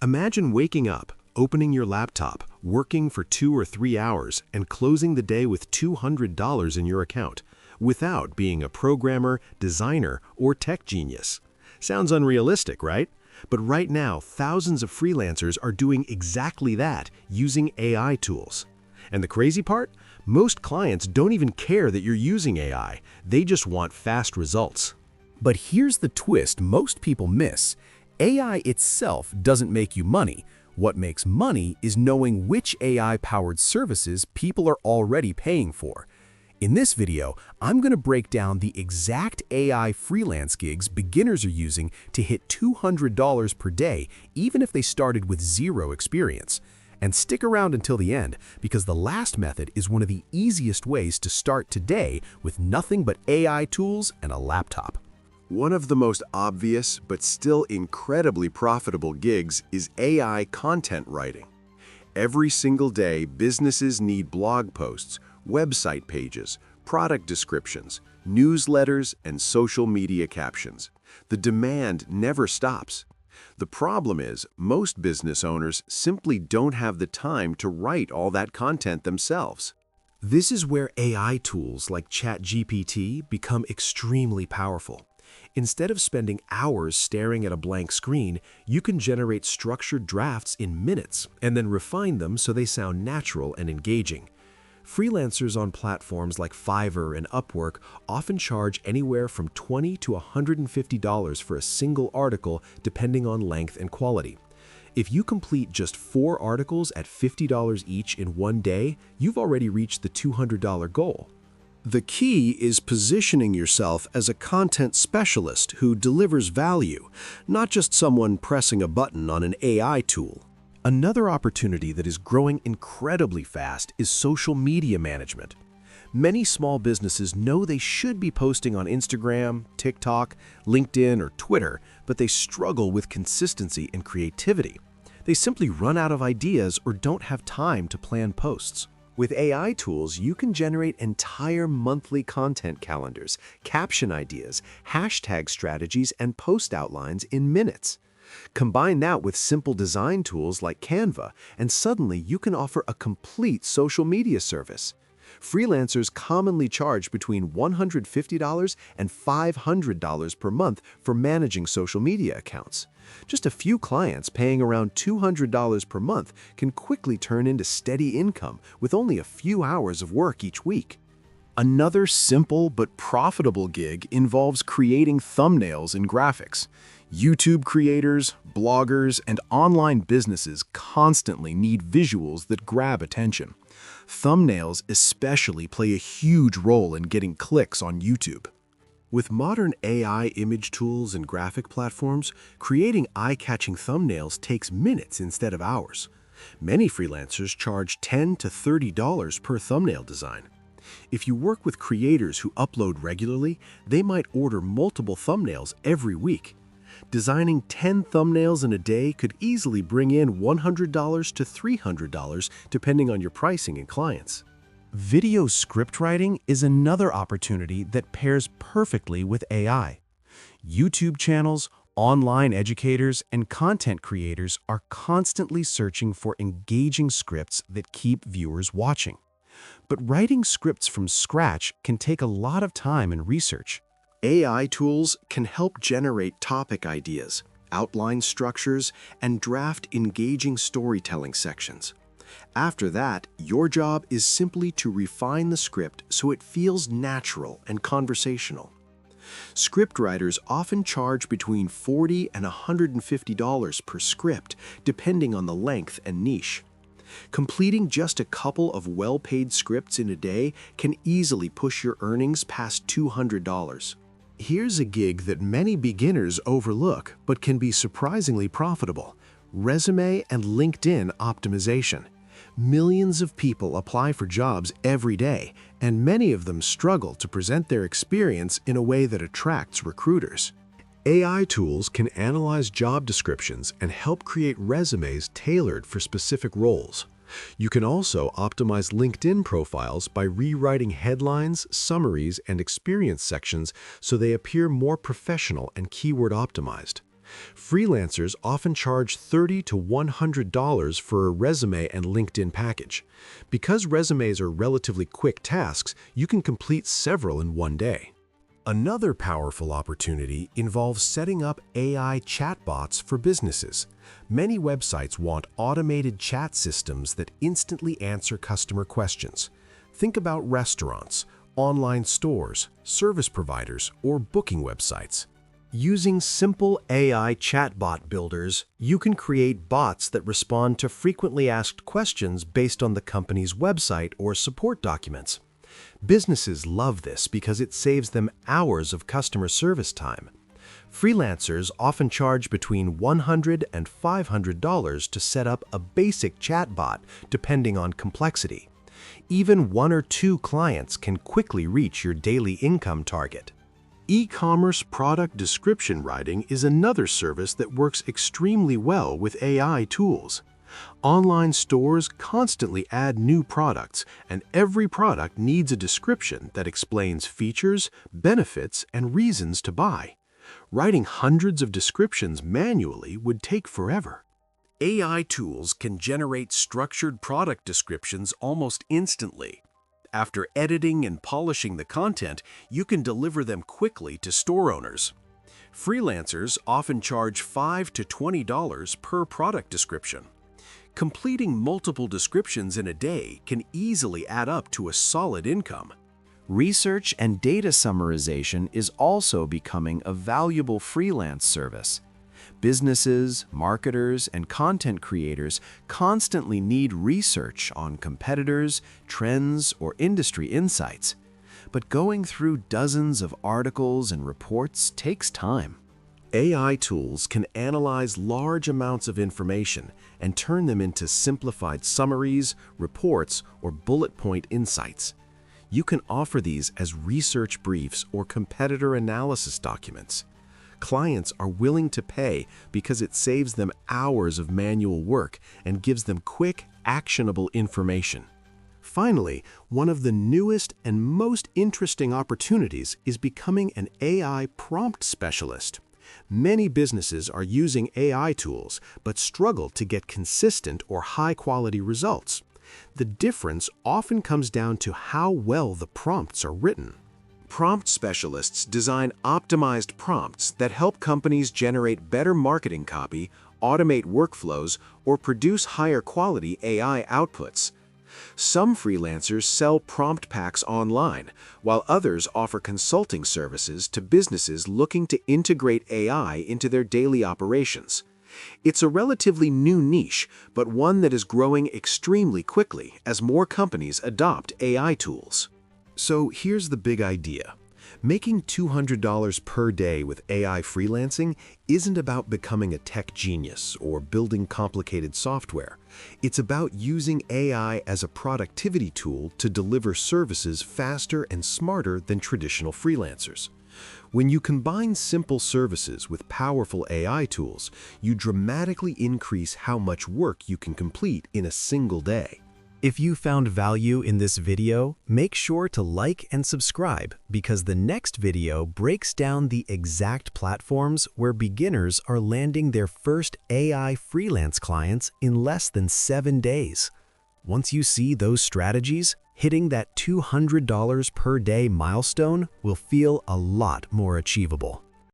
Imagine waking up, opening your laptop, working for 2 or 3 hours, and closing the day with $200 in your account, without being a programmer, designer, or tech genius. Sounds unrealistic, right? But right now, thousands of freelancers are doing exactly that using AI tools. And the crazy part? Most clients don't even care that you're using AI. They just want fast results. But here's the twist most people miss. AI itself doesn't make you money. What makes money is knowing which AI-powered services people are already paying for. In this video, I'm going to break down the exact AI freelance gigs beginners are using to hit $200 per day, even if they started with zero experience. And stick around until the end, because the last method is one of the easiest ways to start today with nothing but AI tools and a laptop. One of the most obvious but still incredibly profitable gigs is AI content writing. Every single day, businesses need blog posts, website pages, product descriptions, newsletters, and social media captions. The demand never stops. The problem is, most business owners simply don't have the time to write all that content themselves. This is where AI tools like ChatGPT become extremely powerful. Instead of spending hours staring at a blank screen, you can generate structured drafts in minutes and then refine them so they sound natural and engaging. Freelancers on platforms like Fiverr and Upwork often charge anywhere from $20 to $150 for a single article, depending on length and quality. If you complete just 4 articles at $50 each in one day, you've already reached the $200 goal. The key is positioning yourself as a content specialist who delivers value, not just someone pressing a button on an AI tool. Another opportunity that is growing incredibly fast is social media management. Many small businesses know they should be posting on Instagram, TikTok, LinkedIn, or Twitter, but they struggle with consistency and creativity. They simply run out of ideas or don't have time to plan posts. With AI tools, you can generate entire monthly content calendars, caption ideas, hashtag strategies, and post outlines in minutes. Combine that with simple design tools like Canva, and suddenly you can offer a complete social media service. Freelancers commonly charge between $150 and $500 per month for managing social media accounts. Just a few clients paying around $200 per month can quickly turn into steady income with only a few hours of work each week. Another simple but profitable gig involves creating thumbnails and graphics. YouTube creators, bloggers, and online businesses constantly need visuals that grab attention. Thumbnails especially play a huge role in getting clicks on YouTube. With modern AI image tools and graphic platforms, creating eye-catching thumbnails takes minutes instead of hours. Many freelancers charge $10 to $30 per thumbnail design. If you work with creators who upload regularly, they might order multiple thumbnails every week. Designing 10 thumbnails in a day could easily bring in $100 to $300 depending on your pricing and clients. Video script writing is another opportunity that pairs perfectly with AI. YouTube channels, online educators, and content creators are constantly searching for engaging scripts that keep viewers watching. But writing scripts from scratch can take a lot of time and research. AI tools can help generate topic ideas, outline structures, and draft engaging storytelling sections. After that, your job is simply to refine the script so it feels natural and conversational. Scriptwriters often charge between $40 and $150 per script, depending on the length and niche. Completing just a couple of well-paid scripts in a day can easily push your earnings past $200. Here's a gig that many beginners overlook but can be surprisingly profitable: resume and LinkedIn optimization. Millions of people apply for jobs every day, and many of them struggle to present their experience in a way that attracts recruiters. AI tools can analyze job descriptions and help create resumes tailored for specific roles. You can also optimize LinkedIn profiles by rewriting headlines, summaries, and experience sections so they appear more professional and keyword optimized. Freelancers often charge $30 to $100 for a resume and LinkedIn package. Because resumes are relatively quick tasks, you can complete several in one day. Another powerful opportunity involves setting up AI chatbots for businesses. Many websites want automated chat systems that instantly answer customer questions. Think about restaurants, online stores, service providers, or booking websites. Using simple AI chatbot builders, you can create bots that respond to frequently asked questions based on the company's website or support documents. Businesses love this because it saves them hours of customer service time. Freelancers often charge between $100 and $500 to set up a basic chatbot, depending on complexity. Even 1 or 2 clients can quickly reach your daily income target. E-commerce product description writing is another service that works extremely well with AI tools. Online stores constantly add new products, and every product needs a description that explains features, benefits, and reasons to buy. Writing hundreds of descriptions manually would take forever. AI tools can generate structured product descriptions almost instantly. After editing and polishing the content, you can deliver them quickly to store owners. Freelancers often charge $5 to $20 per product description. Completing multiple descriptions in a day can easily add up to a solid income. Research and data summarization is also becoming a valuable freelance service. Businesses, marketers, and content creators constantly need research on competitors, trends, or industry insights. But going through dozens of articles and reports takes time. AI tools can analyze large amounts of information and turn them into simplified summaries, reports, or bullet point insights. You can offer these as research briefs or competitor analysis documents. Clients are willing to pay because it saves them hours of manual work and gives them quick, actionable information. Finally, one of the newest and most interesting opportunities is becoming an AI prompt specialist. Many businesses are using AI tools but struggle to get consistent or high-quality results. The difference often comes down to how well the prompts are written. Prompt specialists design optimized prompts that help companies generate better marketing copy, automate workflows, or produce higher quality AI outputs. Some freelancers sell prompt packs online, while others offer consulting services to businesses looking to integrate AI into their daily operations. It's a relatively new niche, but one that is growing extremely quickly as more companies adopt AI tools. So here's the big idea. Making $200 per day with AI freelancing isn't about becoming a tech genius or building complicated software. It's about using AI as a productivity tool to deliver services faster and smarter than traditional freelancers. When you combine simple services with powerful AI tools, you dramatically increase how much work you can complete in a single day. If you found value in this video, make sure to like and subscribe because the next video breaks down the exact platforms where beginners are landing their first AI freelance clients in less than 7 days. Once you see those strategies, hitting that $200 per day milestone will feel a lot more achievable.